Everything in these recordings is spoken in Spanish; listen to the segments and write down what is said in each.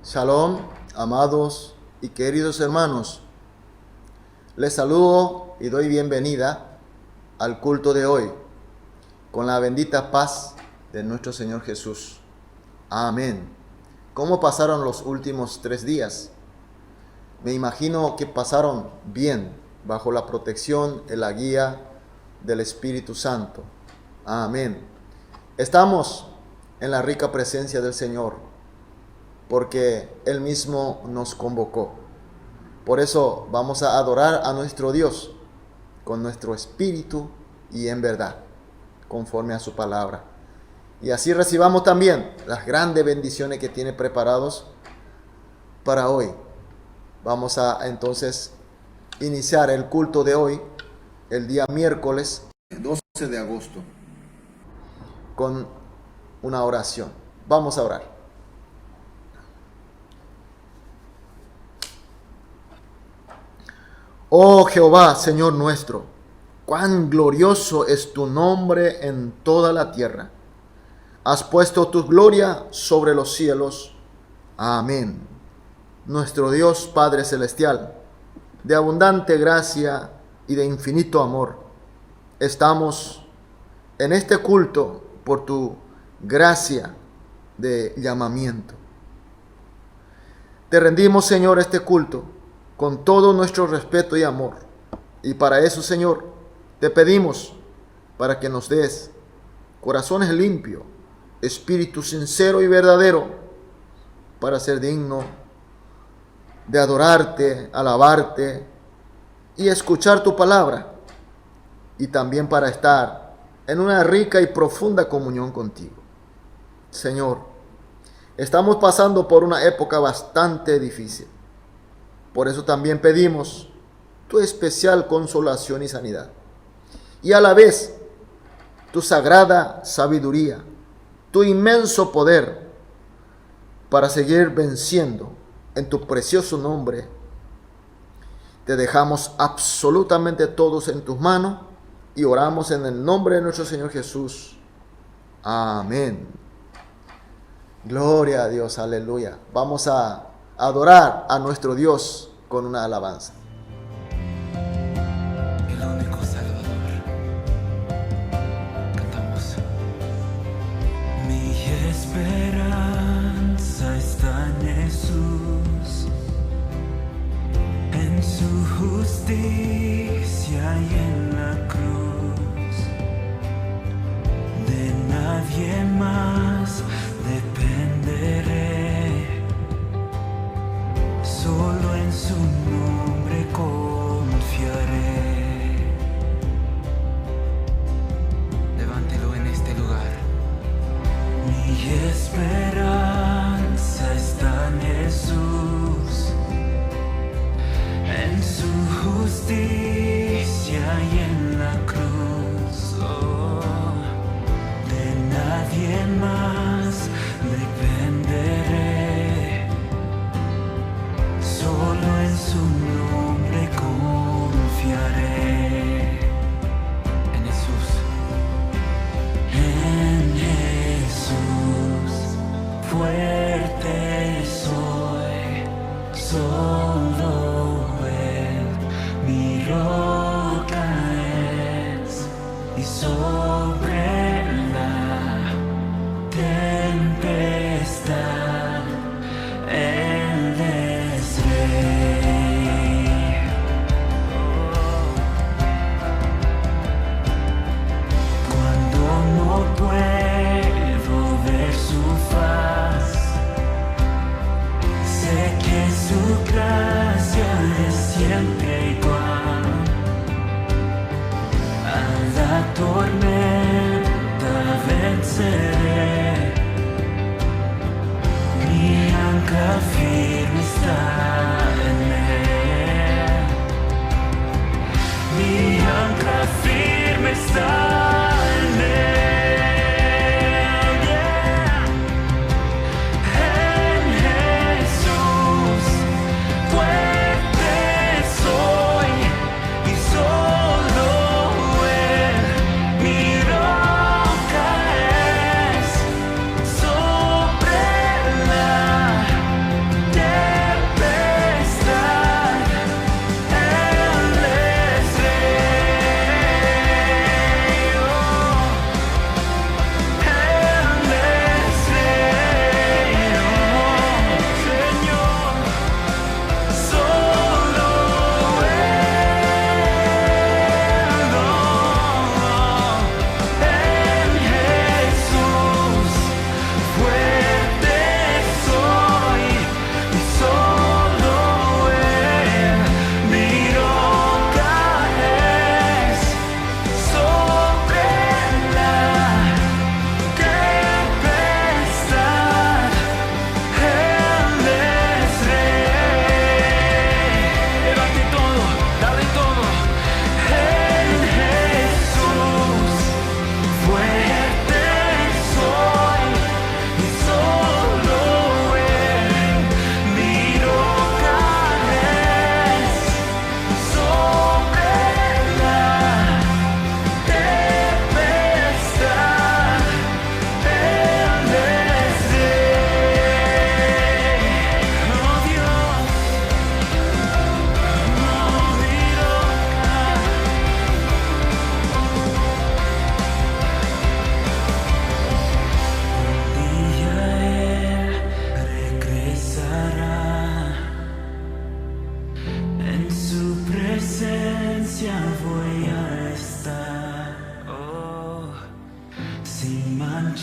Shalom, amados y queridos hermanos. Les saludo y doy bienvenida al culto de hoy, con la bendita paz de nuestro Señor Jesús. Amén. ¿Cómo pasaron los últimos 3 días? Me imagino que pasaron bien, bajo la protección y la guía del Espíritu Santo. Amén. Estamos en la rica presencia del Señor, porque Él mismo nos convocó. Por eso vamos a adorar a nuestro Dios con nuestro espíritu y en verdad, conforme a su palabra. Y así recibamos también las grandes bendiciones que tiene preparados para hoy. Vamos a entonces iniciar el culto de hoy, el día miércoles 12 de agosto, con una oración. Vamos a orar. Oh Jehová, Señor nuestro, cuán glorioso es tu nombre en toda la tierra. Has puesto tu gloria sobre los cielos. Amén. Nuestro Dios Padre Celestial, de abundante gracia y de infinito amor, estamos en este culto por tu gracia de llamamiento. Te rendimos, Señor, este culto con todo nuestro respeto y amor. Y para eso, Señor, te pedimos para que nos des corazones limpios, espíritu sincero y verdadero, para ser digno de adorarte, alabarte y escuchar tu palabra, y también para estar en una rica y profunda comunión contigo. Señor, estamos pasando por una época bastante difícil. Por eso también pedimos tu especial consolación y sanidad, y a la vez tu sagrada sabiduría, tu inmenso poder para seguir venciendo en tu precioso nombre. Te dejamos absolutamente todos en tus manos y oramos en el nombre de nuestro Señor Jesús. Amén. Gloria a Dios, aleluya. Vamos a adorar a nuestro Dios con una alabanza. El único Salvador. Cantamos. Mi esperanza está en Jesús, en su justicia y en la cruz. De nadie más dependeré. Solo en su nombre confiaré. Levántelo en este lugar. Mi esperanza está en Jesús, en su justicia y en la cruz. Oh, de nadie más dependeré. Solo en su nombre confiaré. En Jesús. En Jesús. Fuerte soy. Solo Él mi roca es. Y sobre la tempestad Él es Rey. Cuando no puedo ver su faz, sé que su gracia es siempre igual. A la tormenta venceré. Mi ancla firme está en Él. Mi ancla firme está en Él. Yeah. En Jesús, fuerte soy y solo Él mi roca es. Sobre la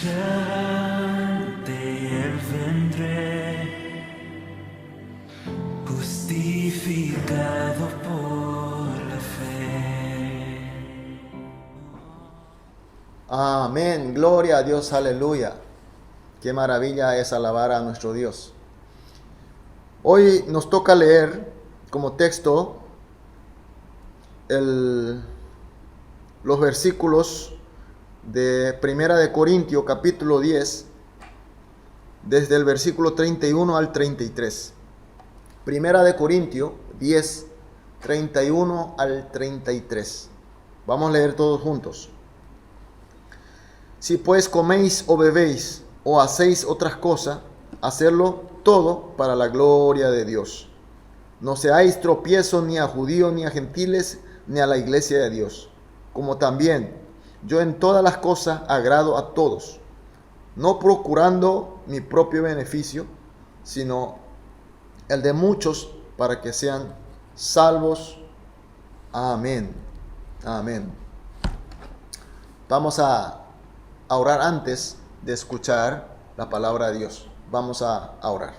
ante Él vendré, justificado por la fe. Amén, gloria a Dios, aleluya. Qué maravilla es alabar a nuestro Dios. Hoy nos toca leer como texto los versículos de Primera de Corintios capítulo 10, desde el versículo 31 al 33. Primera de Corintios 10, 31 al 33. Vamos a leer todos juntos. Si pues coméis o bebéis o hacéis otras cosas, hacerlo todo para la gloria de Dios. No seáis tropiezo ni a judíos ni a gentiles ni a la iglesia de Dios. Como también yo en todas las cosas agrado a todos, no procurando mi propio beneficio, sino el de muchos para que sean salvos. Amén. Amén. Vamos a orar antes de escuchar la palabra de Dios. Vamos a orar.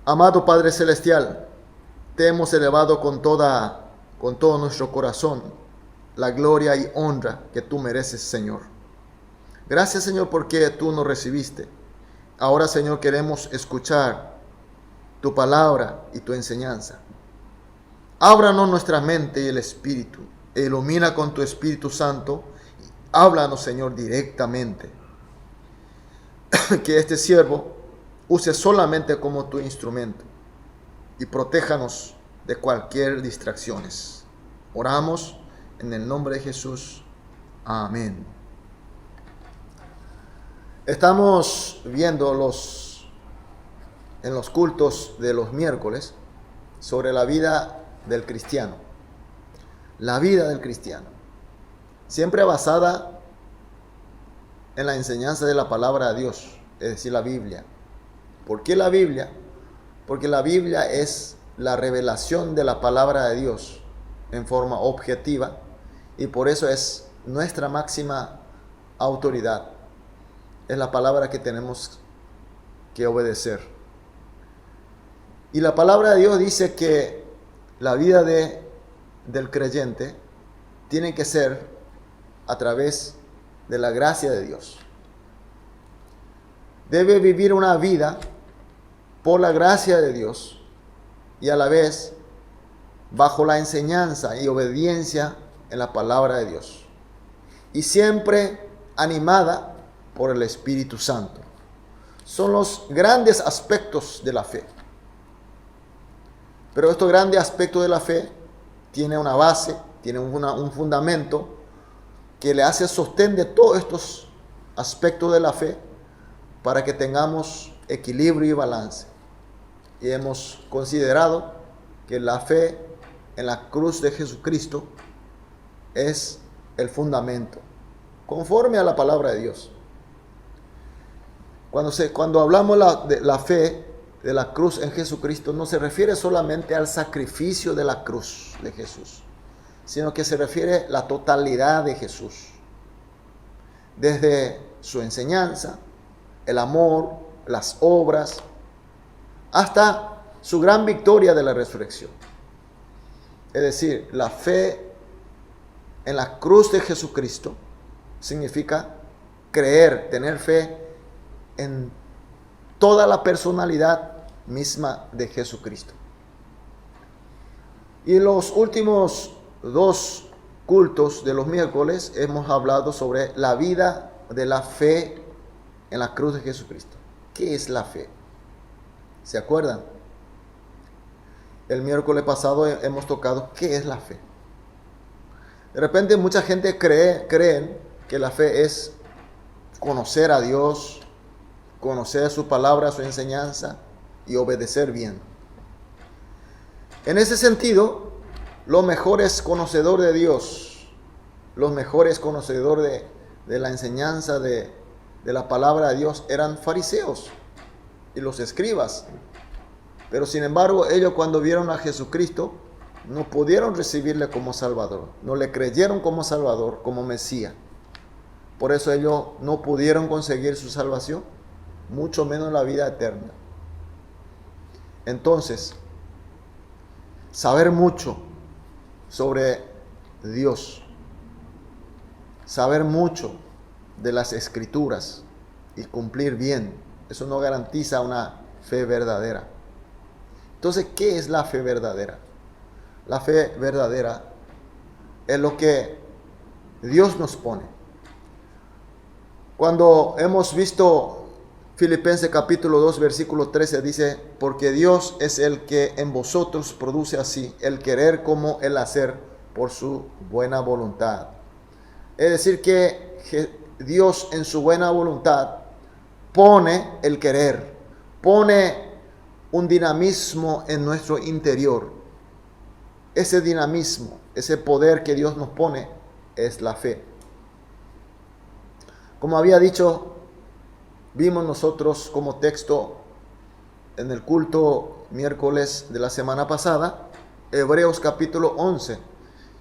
Amado Padre Celestial, te hemos elevado con todo nuestro corazón la gloria y honra que tú mereces, Señor. Gracias, Señor, porque tú nos recibiste. Ahora, Señor, queremos escuchar tu palabra y tu enseñanza. Ábranos nuestra mente y el espíritu. Ilumina con tu Espíritu Santo. Háblanos, Señor, directamente. Que este siervo use solamente como tu instrumento. Y protéjanos de cualquier distracciones. Oramos en el nombre de Jesús. Amén. Estamos viendo en los cultos de los miércoles sobre la vida del cristiano. La vida del cristiano. Siempre basada en la enseñanza de la palabra de Dios, es decir, la Biblia. ¿Por qué la Biblia? Porque la Biblia es la revelación de la palabra de Dios en forma objetiva y por eso es nuestra máxima autoridad. Es la palabra que tenemos que obedecer. Y la palabra de Dios dice que la vida del creyente tiene que ser a través de la gracia de Dios. Debe vivir una vida por la gracia de Dios y a la vez bajo la enseñanza y obediencia en la palabra de Dios. Y siempre animada por el Espíritu Santo. Son los grandes aspectos de la fe. Pero estos grandes aspectos de la fe tienen una base, tienen un fundamento que le hace sostén de todos estos aspectos de la fe para que tengamos equilibrio y balance. Y hemos considerado que la fe en la cruz de Jesucristo es el fundamento, conforme a la palabra de Dios. Cuando hablamos de la fe de la cruz en Jesucristo, no se refiere solamente al sacrificio de la cruz de Jesús, sino que se refiere a la totalidad de Jesús. Desde su enseñanza, el amor, las obras, hasta su gran victoria de la resurrección. Es decir, la fe en la cruz de Jesucristo significa creer, tener fe en toda la personalidad misma de Jesucristo. Y en los últimos 2 cultos de los miércoles hemos hablado sobre la vida de la fe en la cruz de Jesucristo. ¿Qué es la fe? ¿Se acuerdan? El miércoles pasado hemos tocado qué es la fe. De repente mucha gente creen que la fe es conocer a Dios, conocer su palabra, su enseñanza y obedecer bien. En ese sentido, los mejores conocedores de Dios, los mejores conocedores de la enseñanza de la palabra de Dios eran fariseos y los escribas. Pero sin embargo, ellos cuando vieron a Jesucristo, no pudieron recibirle como Salvador, no le creyeron como Salvador, como Mesías. Por eso ellos no pudieron conseguir su salvación, mucho menos la vida eterna. Entonces, saber mucho sobre Dios, saber mucho de las Escrituras y cumplir bien, eso no garantiza una fe verdadera. Entonces, ¿qué es la fe verdadera? La fe verdadera es lo que Dios nos pone. Cuando hemos visto Filipenses capítulo 2, versículo 13, dice, porque Dios es el que en vosotros produce así el querer como el hacer por su buena voluntad. Es decir, que Dios en su buena voluntad pone el querer, pone un dinamismo en nuestro interior. Ese dinamismo, ese poder que Dios nos pone es la fe. Como había dicho, vimos nosotros como texto en el culto miércoles de la semana pasada, Hebreos capítulo 11,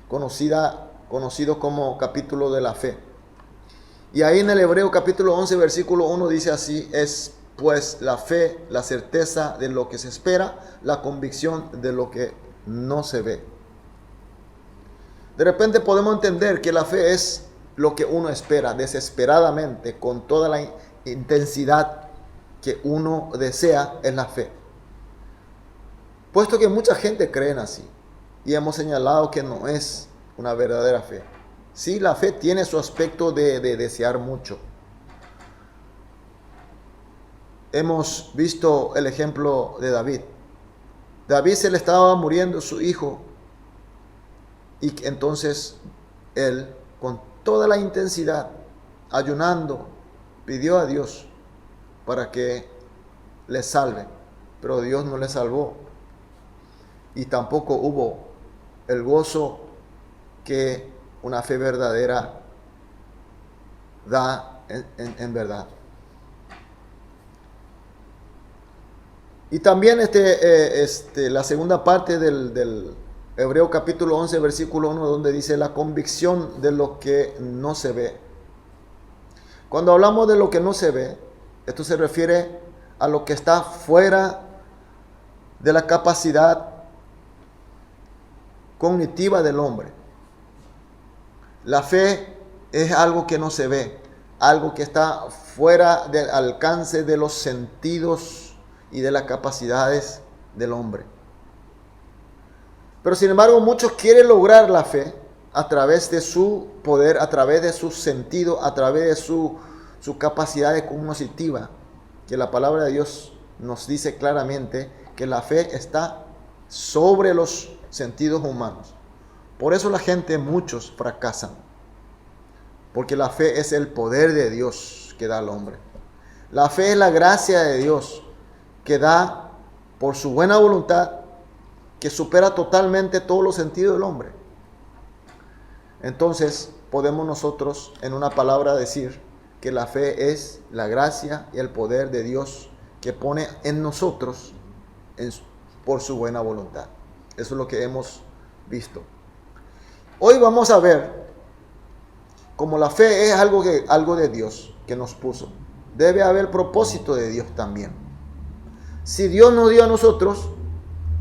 conocido como capítulo de la fe. Y ahí en el Hebreo capítulo 11, versículo 1 dice así, es pues la fe, la certeza de lo que se espera, la convicción de lo que no se ve. De repente podemos entender que la fe es lo que uno espera desesperadamente, con toda la intensidad que uno desea, en la fe. Puesto que mucha gente cree así, y hemos señalado que no es una verdadera fe. Sí, la fe tiene su aspecto de desear mucho. Hemos visto el ejemplo de David. David se le estaba muriendo su hijo, y entonces él, con toda la intensidad, ayunando, pidió a Dios para que le salve, pero Dios no le salvó, y tampoco hubo el gozo que una fe verdadera da en verdad. Y también la segunda parte del Hebreo capítulo 11, versículo 1, donde dice la convicción de lo que no se ve. Cuando hablamos de lo que no se ve, esto se refiere a lo que está fuera de la capacidad cognitiva del hombre. La fe es algo que no se ve, algo que está fuera del alcance de los sentidos y de las capacidades del hombre. Pero sin embargo, muchos quieren lograr la fe a través de su poder, a través de su sentido, a través de su capacidad cognitiva, que la palabra de Dios nos dice claramente que la fe está sobre los sentidos humanos. Por eso la gente, muchos fracasan, porque la fe es el poder de Dios que da al hombre. La fe es la gracia de Dios que da por su buena voluntad, que supera totalmente todos los sentidos del hombre. Entonces podemos nosotros en una palabra decir que la fe es la gracia y el poder de Dios que pone en nosotros por su buena voluntad. Eso es lo que hemos visto. Hoy vamos a ver cómo la fe es algo de Dios que nos puso. Debe haber propósito de Dios también. Si Dios nos dio a nosotros,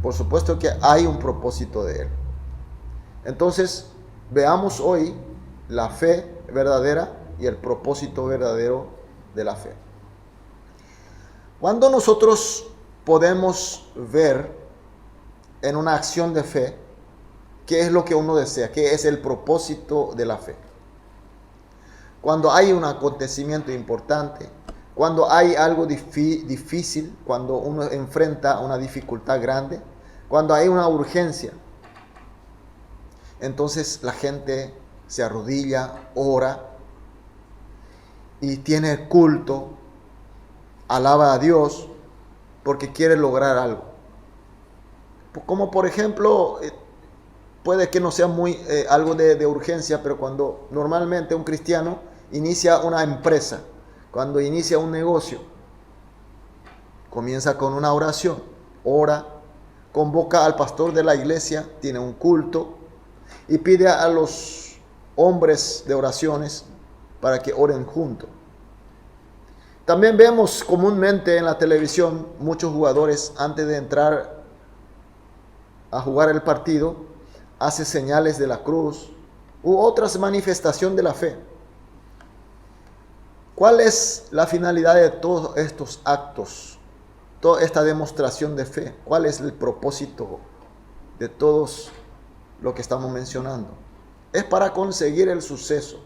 por supuesto que hay un propósito de Él. Entonces, veamos hoy la fe verdadera y el propósito verdadero de la fe. Cuando nosotros podemos ver en una acción de fe qué es lo que uno desea, qué es el propósito de la fe. Cuando hay un acontecimiento importante, cuando hay algo difícil, cuando uno enfrenta una dificultad grande, cuando hay una urgencia, entonces la gente se arrodilla, ora y tiene culto, alaba a Dios porque quiere lograr algo. Como por ejemplo, puede que no sea muy algo de urgencia, pero cuando normalmente un cristiano inicia una empresa, cuando inicia un negocio, comienza con una oración, ora, convoca al pastor de la iglesia, tiene un culto y pide a los hombres de oraciones para que oren juntos. También vemos comúnmente en la televisión muchos jugadores antes de entrar a jugar el partido, hace señales de la cruz u otras manifestaciones de la fe. ¿Cuál es la finalidad de todos estos actos? Toda esta demostración de fe. ¿Cuál es el propósito de todos lo que estamos mencionando? Es para conseguir el suceso,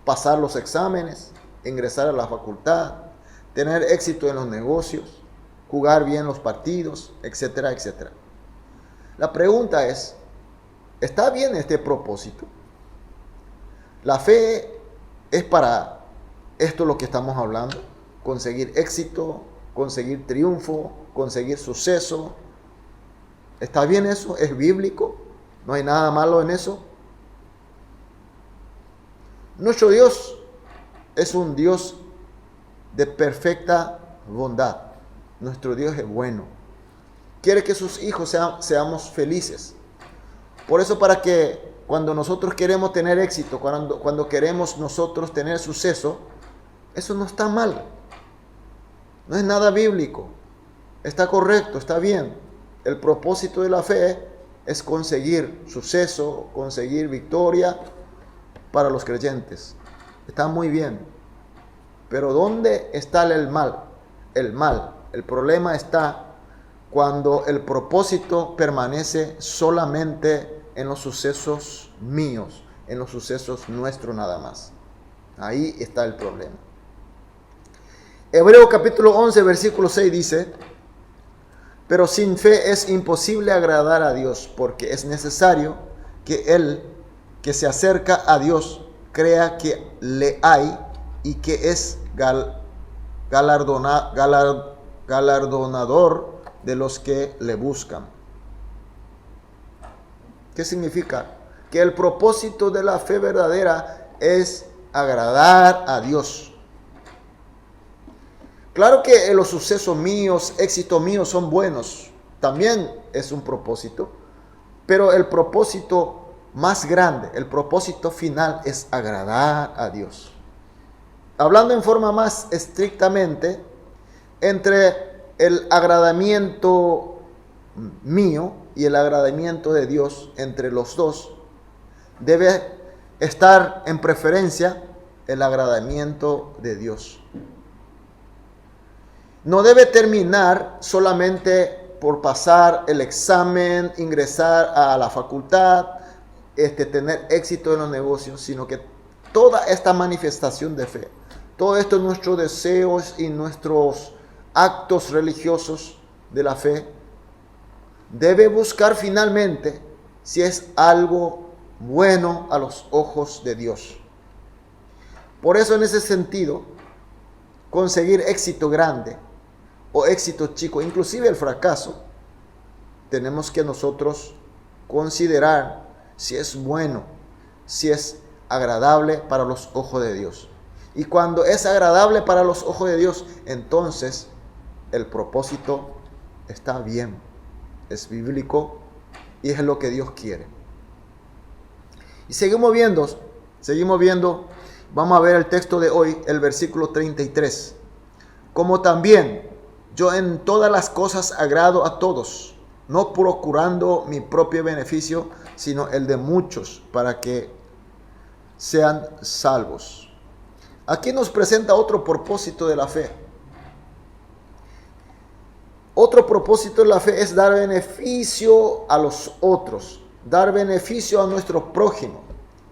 pasar los exámenes, ingresar a la facultad, tener éxito en los negocios, jugar bien los partidos, etcétera, etcétera. La pregunta es, ¿está bien este propósito? La fe es para esto lo que estamos hablando, conseguir éxito, conseguir triunfo, conseguir suceso. ¿Está bien eso? ¿Es bíblico? ¿No hay nada malo en eso? Nuestro Dios es un Dios de perfecta bondad. Nuestro Dios es bueno. Quiere que sus hijos seamos felices. Por eso, para que cuando nosotros queremos tener éxito, cuando queremos nosotros tener suceso, eso no está mal. No es nada bíblico. Está correcto, está bien. El propósito de la fe es conseguir suceso, conseguir victoria para los creyentes. Está muy bien. Pero ¿dónde está el mal? El problema está cuando el propósito permanece solamente en los sucesos míos, en los sucesos nuestros nada más. Ahí está el problema. Hebreo capítulo 11, versículo 6 dice: pero sin fe es imposible agradar a Dios, porque es necesario que el que se acerca a Dios crea que le hay y que es galardonador de los que le buscan. ¿Qué significa? Que el propósito de la fe verdadera es agradar a Dios. Claro que los sucesos míos, éxitos míos son buenos, también es un propósito, pero el propósito más grande, el propósito final es agradar a Dios. Hablando en forma más estrictamente, entre el agradamiento mío y el agradamiento de Dios, entre los dos, debe estar en preferencia el agradamiento de Dios. No debe terminar solamente por pasar el examen, ingresar a la facultad, tener éxito en los negocios, sino que toda esta manifestación de fe, todos estos nuestros deseos y nuestros actos religiosos de la fe, debe buscar finalmente si es algo bueno a los ojos de Dios. Por eso, en ese sentido, conseguir éxito grande o éxito chico, inclusive el fracaso, tenemos que nosotros considerar si es bueno, si es agradable para los ojos de Dios. Y cuando es agradable para los ojos de Dios, entonces el propósito está bien, es bíblico y es lo que Dios quiere. Y seguimos viendo, vamos a ver el texto de hoy, el versículo 33. Como también yo en todas las cosas agrado a todos, no procurando mi propio beneficio, sino el de muchos, para que sean salvos. Aquí nos presenta otro propósito de la fe. Otro propósito de la fe es dar beneficio a los otros, dar beneficio a nuestro prójimo.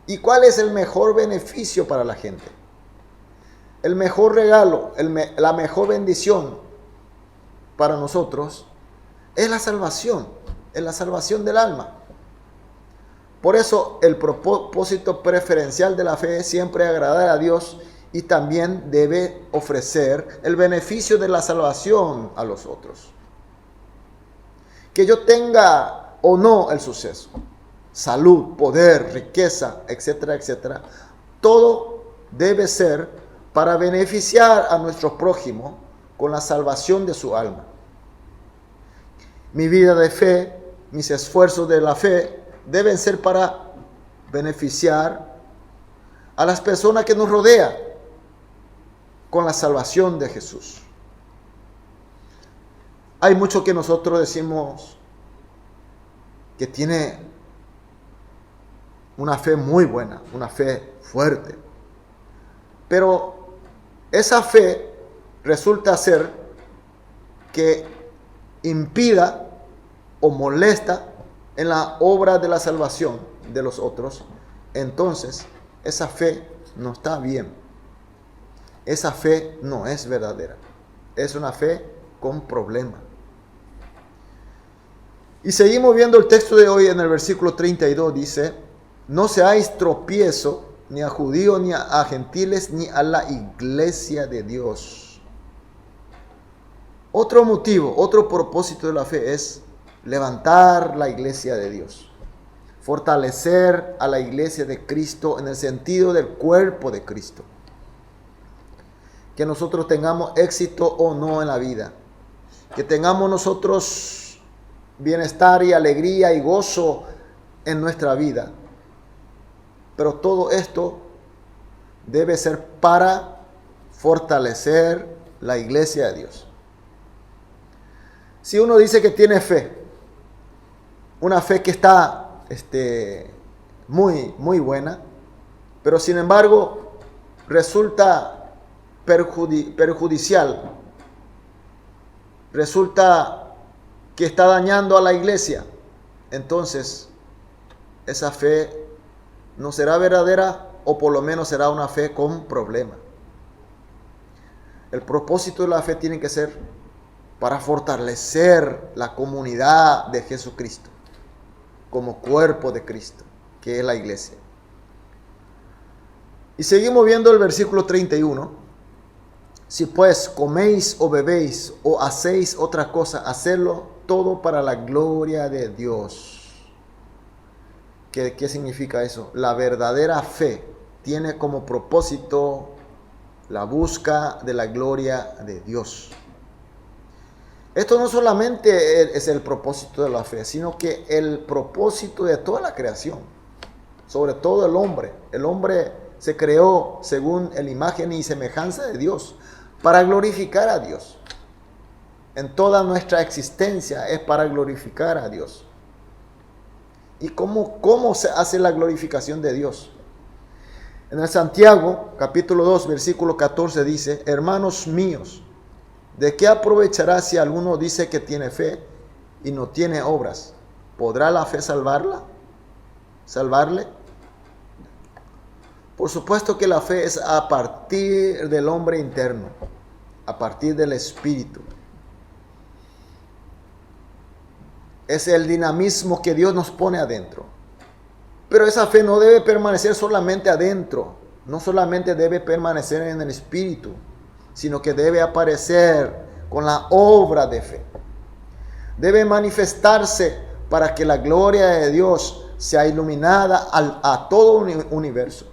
¿Y cuál es el mejor beneficio para la gente? El mejor regalo, la mejor bendición para nosotros es la salvación del alma. Por eso el propósito preferencial de la fe es siempre agradar a Dios y también debe ofrecer el beneficio de la salvación a los otros. Que yo tenga o no el suceso, salud, poder, riqueza, etcétera, etcétera, todo debe ser para beneficiar a nuestro prójimo con la salvación de su alma. Mi vida de fe, mis esfuerzos de la fe deben ser para beneficiar a las personas que nos rodean con la salvación de Jesús. Hay mucho que nosotros decimos que tiene una fe muy buena, una fe fuerte. Pero esa fe resulta ser que impida o molesta en la obra de la salvación de los otros. Entonces, esa fe no está bien. Esa fe no es verdadera. Es una fe con problema. Y seguimos viendo el texto de hoy en el versículo 32. Dice: no seáis tropiezo ni a judíos, ni a gentiles, ni a la iglesia de Dios. Otro motivo, otro propósito de la fe es levantar la iglesia de Dios. Fortalecer a la iglesia de Cristo en el sentido del cuerpo de Cristo. Que nosotros tengamos éxito o no en la vida. Que tengamos nosotros bienestar y alegría y gozo en nuestra vida. Pero todo esto debe ser para fortalecer la iglesia de Dios. Si uno dice que tiene fe, una fe que está muy buena, pero sin embargo resulta perjudicial, resulta que está dañando a la iglesia, entonces esa fe no será verdadera, o por lo menos será una fe con problema. El propósito de la fe tiene que ser para fortalecer la comunidad de Jesucristo como cuerpo de Cristo, que es la iglesia. Y seguimos viendo el versículo 31. Si pues coméis o bebéis o hacéis otra cosa, hacedlo todo para la gloria de Dios. ¿Qué significa eso? La verdadera fe tiene como propósito la búsqueda de la gloria de Dios. Esto no solamente es el propósito de la fe, sino que el propósito de toda la creación, sobre todo el hombre. El hombre se creó según la imagen y semejanza de Dios, para glorificar a Dios. En toda nuestra existencia es para glorificar a Dios. ¿Y cómo se hace la glorificación de Dios? En el Santiago, capítulo 2, versículo 14 dice: hermanos míos, ¿de qué aprovechará si alguno dice que tiene fe y no tiene obras? ¿Podrá la fe salvarle? Por supuesto que la fe es a partir del hombre interno, a partir del espíritu. Es el dinamismo que Dios nos pone adentro. Pero esa fe no debe permanecer solamente adentro, no solamente debe permanecer en el espíritu, sino que debe aparecer con la obra de fe. Debe manifestarse para que la gloria de Dios sea iluminada a todo un universo.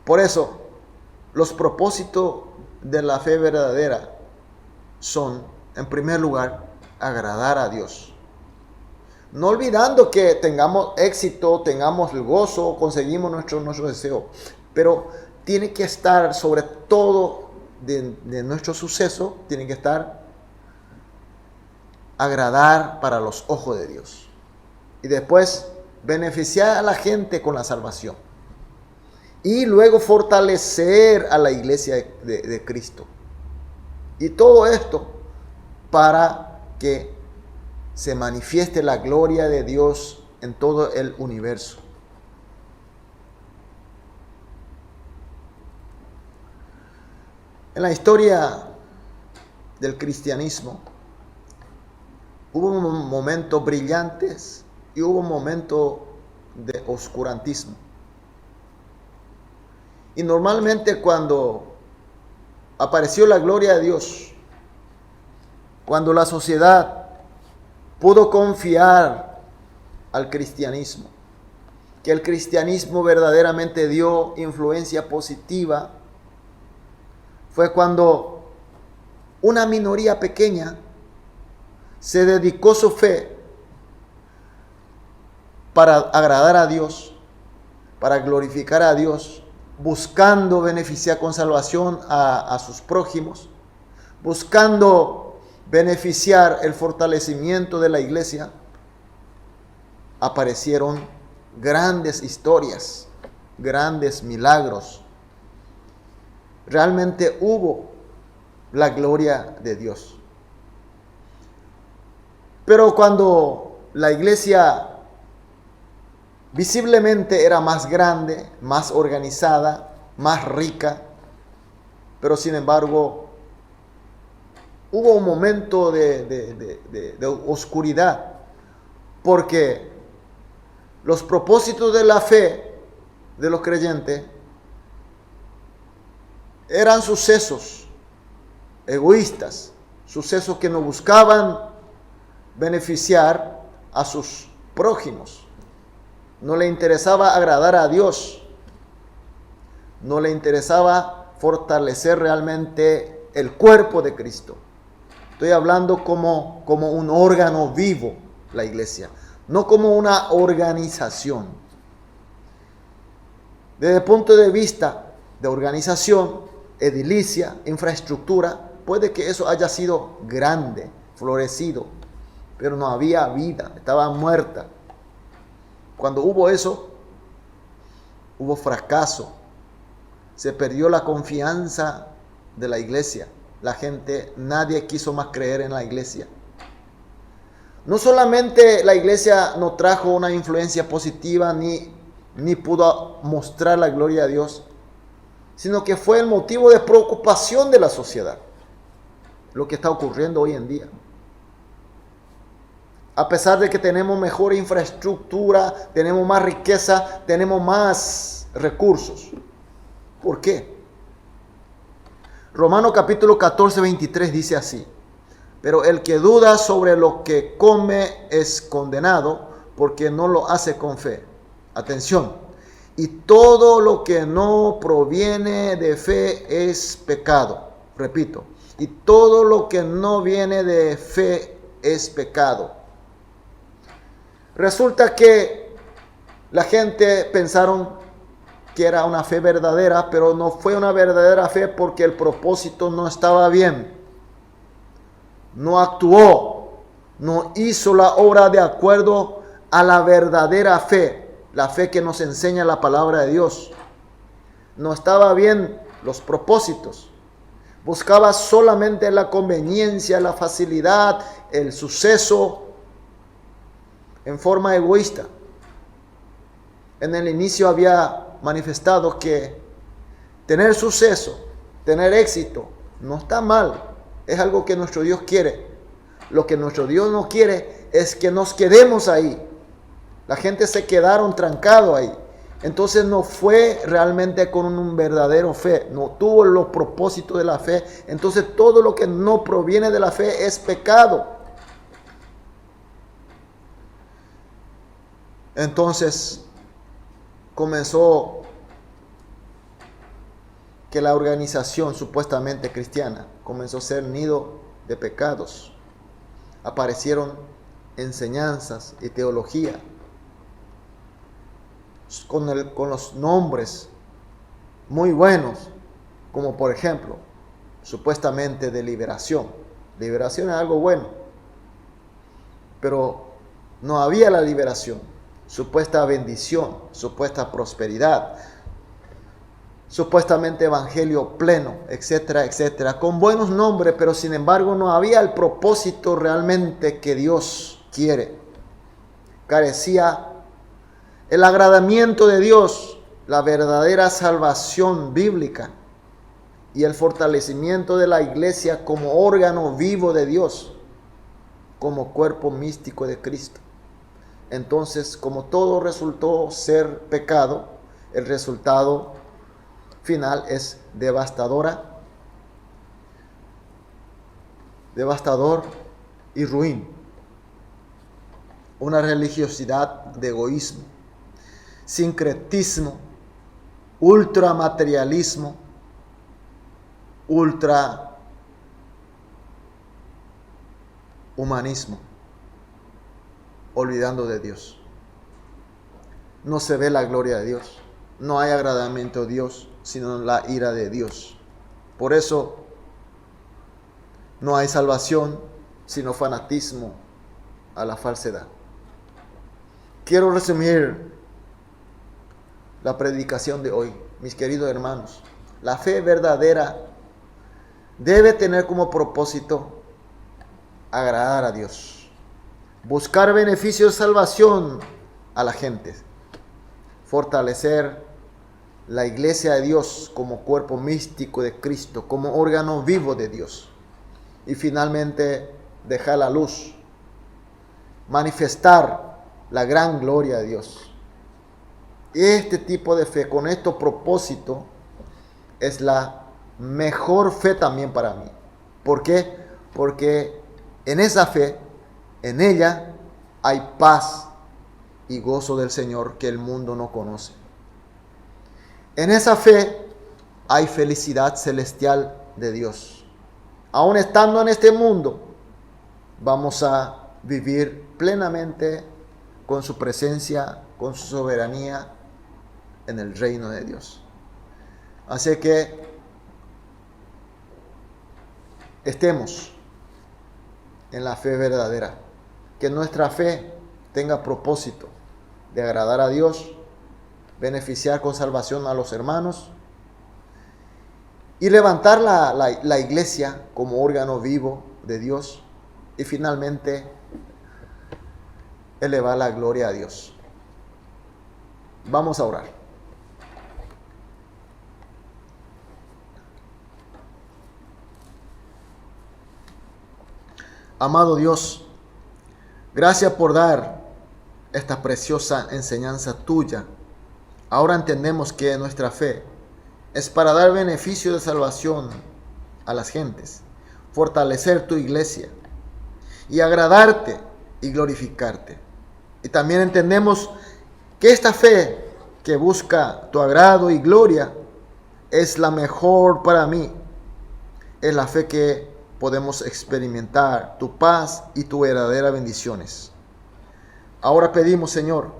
Por eso, los propósitos de la fe verdadera son, en primer lugar, agradar a Dios. No olvidando que tengamos éxito, tengamos el gozo, conseguimos nuestro deseo. Pero tiene que estar sobre todo de nuestro suceso, tiene que estar agradar para los ojos de Dios. Y después beneficiar a la gente con la salvación. Y luego fortalecer a la iglesia de Cristo. Y todo esto para que se manifieste la gloria de Dios en todo el universo. En la historia del cristianismo hubo momentos brillantes y hubo momentos de oscurantismo. Y normalmente cuando apareció la gloria de Dios, cuando la sociedad pudo confiar al cristianismo, que el cristianismo verdaderamente dio influencia positiva, fue cuando una minoría pequeña se dedicó su fe para agradar a Dios, para glorificar a Dios, buscando beneficiar con salvación a sus prójimos, buscando beneficiar el fortalecimiento de la iglesia, aparecieron grandes historias, grandes milagros. Realmente hubo la gloria de Dios. Pero cuando la iglesia visiblemente era más grande, más organizada, más rica, pero sin embargo hubo un momento de oscuridad, porque los propósitos de la fe de los creyentes eran sucesos egoístas, sucesos que no buscaban beneficiar a sus prójimos. No le interesaba agradar a Dios, no le interesaba fortalecer realmente el cuerpo de Cristo. Estoy hablando como un órgano vivo, la iglesia, no como una organización. Desde el punto de vista de organización, edilicia, infraestructura, puede que eso haya sido grande, florecido, pero no había vida, estaba muerta. Cuando hubo eso, hubo fracaso, se perdió la confianza de la iglesia. La gente, nadie quiso más creer en la iglesia. No solamente la iglesia no trajo una influencia positiva ni pudo mostrar la gloria de Dios, sino que fue el motivo de preocupación de la sociedad, lo que está ocurriendo hoy en día. A pesar de que tenemos mejor infraestructura, tenemos más riqueza, tenemos más recursos. ¿Por qué? Romanos capítulo 14, 23 dice así: pero el que duda sobre lo que come es condenado, porque no lo hace con fe. Atención. Y todo lo que no proviene de fe es pecado. Repito. Y todo lo que no viene de fe es pecado. Resulta que la gente pensaron que era una fe verdadera, pero no fue una verdadera fe porque el propósito no estaba bien. No actuó, no hizo la obra de acuerdo a la verdadera fe, la fe que nos enseña la palabra de Dios. No estaba bien los propósitos. Buscaba solamente la conveniencia, la facilidad, el suceso en forma egoísta. En el inicio había manifestado que tener suceso, tener éxito, no está mal. Es algo que nuestro Dios quiere. Lo que nuestro Dios no quiere es que nos quedemos ahí. La gente se quedaron trancados ahí. Entonces no fue realmente con un verdadero fe. No tuvo los propósitos de la fe. Entonces todo lo que no proviene de la fe es pecado. Entonces comenzó que la organización supuestamente cristiana comenzó a ser nido de pecados. Aparecieron enseñanzas y teología con los nombres muy buenos, como por ejemplo, supuestamente de liberación. Liberación es algo bueno, pero no había la liberación. Supuesta bendición, supuesta prosperidad, supuestamente evangelio pleno, etcétera, etcétera, con buenos nombres, pero sin embargo no había el propósito realmente que Dios quiere. Carecía el agradamiento de Dios, la verdadera salvación bíblica y el fortalecimiento de la iglesia como órgano vivo de Dios, como cuerpo místico de Cristo. Entonces, como todo resultó ser pecado, el resultado final es devastador y ruin. Una religiosidad de egoísmo, sincretismo, ultramaterialismo, humanismo, olvidando de Dios. No se ve la gloria de Dios, no hay agradamiento de Dios, sino la ira de Dios. Por eso no hay salvación, sino fanatismo a la falsedad. Quiero resumir la predicación de hoy, mis queridos hermanos. La fe verdadera debe tener como propósito agradar a Dios, buscar beneficios de salvación a la gente, fortalecer la iglesia de Dios como cuerpo místico de Cristo, como órgano vivo de Dios, y finalmente dejar la luz, manifestar la gran gloria de Dios. Este tipo de fe, con este propósito, es la mejor fe también para mí. ¿Por qué? Porque en esa fe, en ella, hay paz y gozo del Señor que el mundo no conoce. En esa fe hay felicidad celestial de Dios. Aún estando en este mundo, vamos a vivir plenamente con su presencia, con su soberanía en el reino de Dios. Así que estemos en la fe verdadera, que nuestra fe tenga propósito de agradar a Dios, beneficiar con salvación a los hermanos y levantar la iglesia como órgano vivo de Dios y finalmente elevar la gloria a Dios. Vamos a orar. Amado Dios, gracias por dar esta preciosa enseñanza tuya. Ahora entendemos que nuestra fe es para dar beneficio de salvación a las gentes, fortalecer tu iglesia y agradarte y glorificarte. Y también entendemos que esta fe que busca tu agrado y gloria es la mejor para mí. Es la fe que podemos experimentar tu paz y tu verdaderas bendiciones. Ahora pedimos, Señor,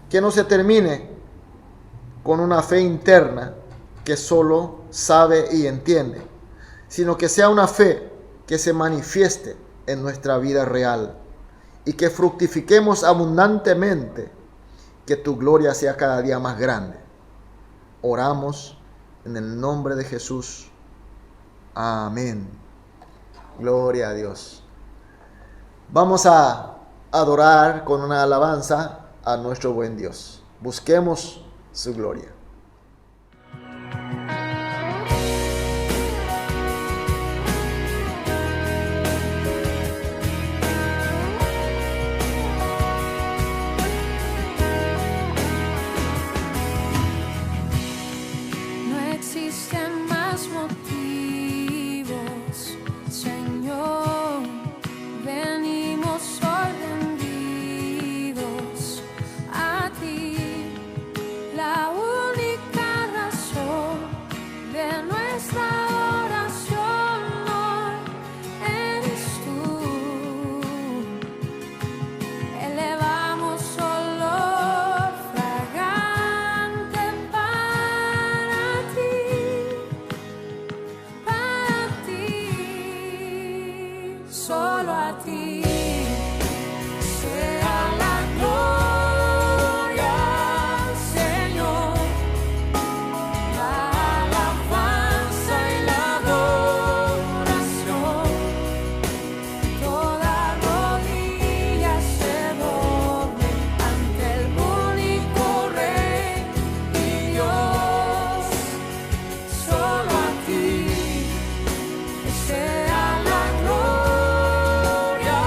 que no se termine con una fe interna que solo sabe y entiende, sino que sea una fe que se manifieste en nuestra vida real y que fructifiquemos abundantemente, que tu gloria sea cada día más grande. Oramos en el nombre de Jesús. Amén. Gloria a Dios. Vamos a adorar con una alabanza a nuestro buen Dios. Busquemos su gloria. No existen más motivos, Señor. Venimos hoy rendidos a ti. La única razón de nuestra oración hoy eres tú. Elevamos olor fragante para ti, solo a ti. Sea la gloria, Señor, la alabanza y la adoración. Toda rodilla se doble ante el único Rey y Dios. Solo a ti sea la gloria,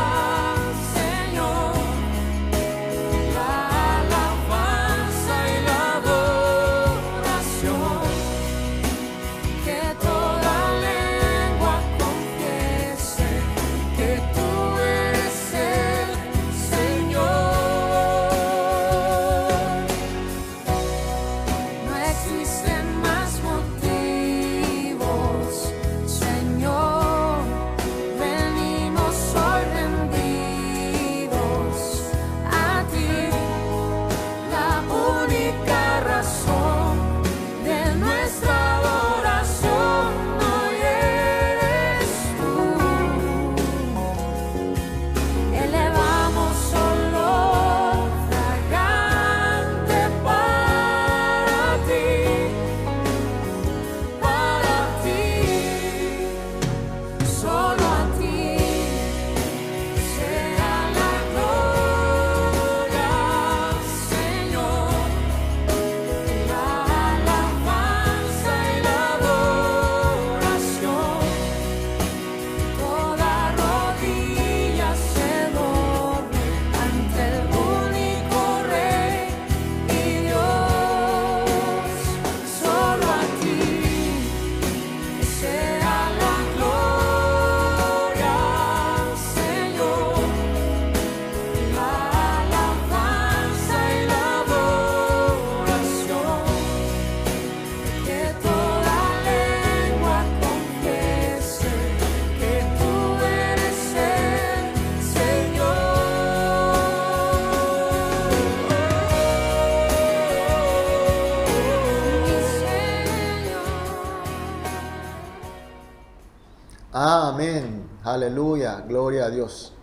Amén. Aleluya. Gloria a Dios.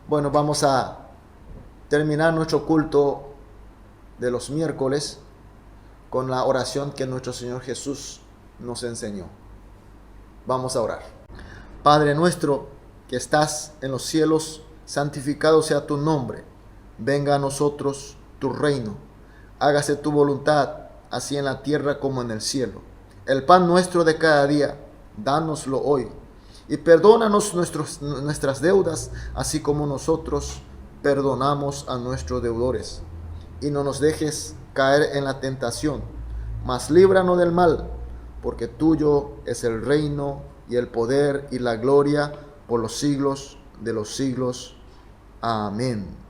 Bueno, vamos a terminar nuestro culto de los miércoles con la oración que nuestro Señor Jesús nos enseñó. Vamos a orar. Padre nuestro que estás en los cielos, santificado sea tu nombre. Venga a nosotros tu reino. Hágase tu voluntad, así en la tierra como en el cielo. El pan nuestro de cada día, dánoslo hoy. Y perdónanos nuestras deudas, así como nosotros perdonamos a nuestros deudores. Y no nos dejes caer en la tentación, mas líbranos del mal, porque tuyo es el reino y el poder y la gloria por los siglos de los siglos. Amén.